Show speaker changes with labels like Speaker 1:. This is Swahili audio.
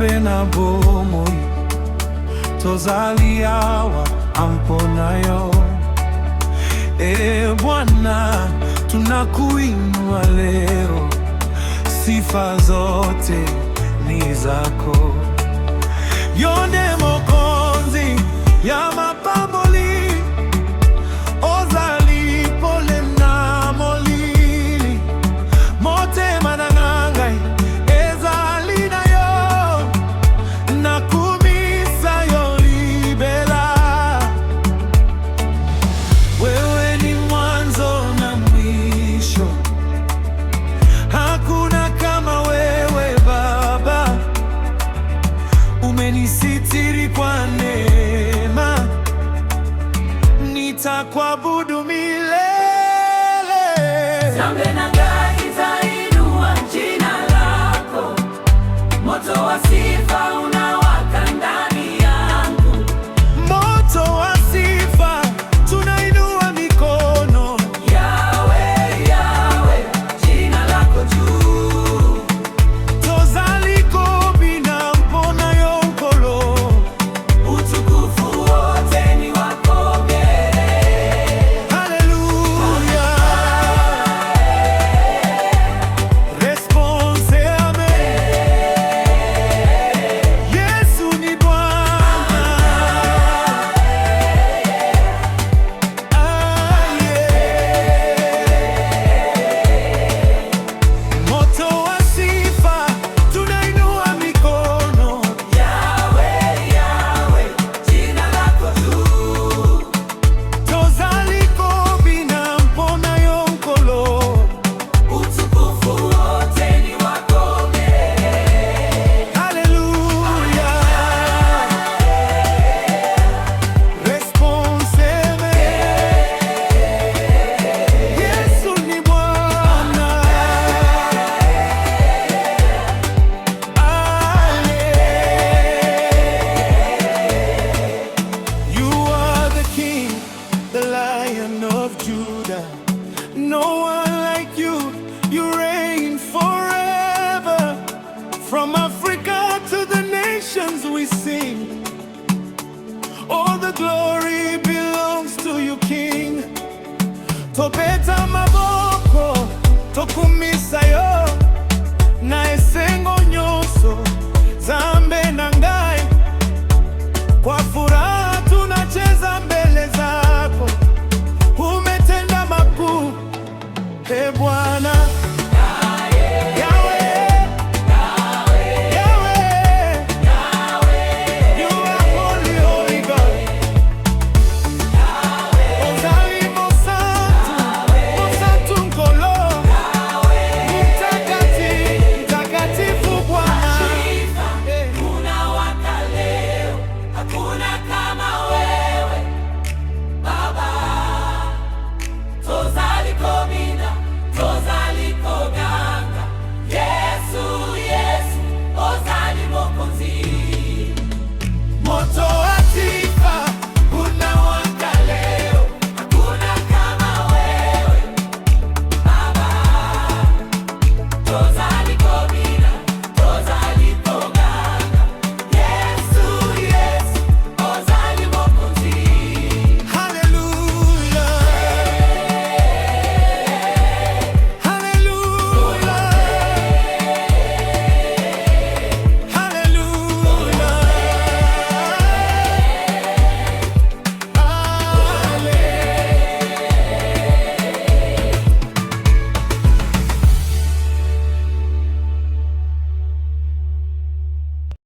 Speaker 1: zambe na bomoi tozaliawa amponayo. Bwana, tunakuinua leo, sifa zote ni zako. Yonde mokonzi ya mapamboli, ozali pole na molili, mote manangangai ezali na yo, nakumisa yo libela. Wewe ni mwanzo na mwisho, hakuna kama wewe Baba. Umenisitiri kwa neema, nitakuabudu milele.
Speaker 2: Zambe na ngai itainua jina lako, moto wa sifa unawaka ndani yangu.
Speaker 1: Moto wa sifa, tunainua mikono.
Speaker 2: Yahweh, Yahweh, jina lako juu.
Speaker 1: Tozaliko bina mpona yo nkolo,
Speaker 2: Utukufu wote ni wako milele.
Speaker 1: haleluya. Response amen. Yesu ni Bwana. Moto wa sifa, tunainua mikono.
Speaker 2: Yahweh, Yahweh, jina lako juu.
Speaker 1: Tozaliko bina mpona yo nkolo,
Speaker 2: Utukufu wote ni wako milele.
Speaker 1: haleluya. Response amen. Yesu ni Bwana. You are the King, the Lion of Judah. No one like you, you reign forever. From Africa to the nations we sing, all the glory belongs to you, King. Topeta maboko, tokumisa yo, na esengo nyoso za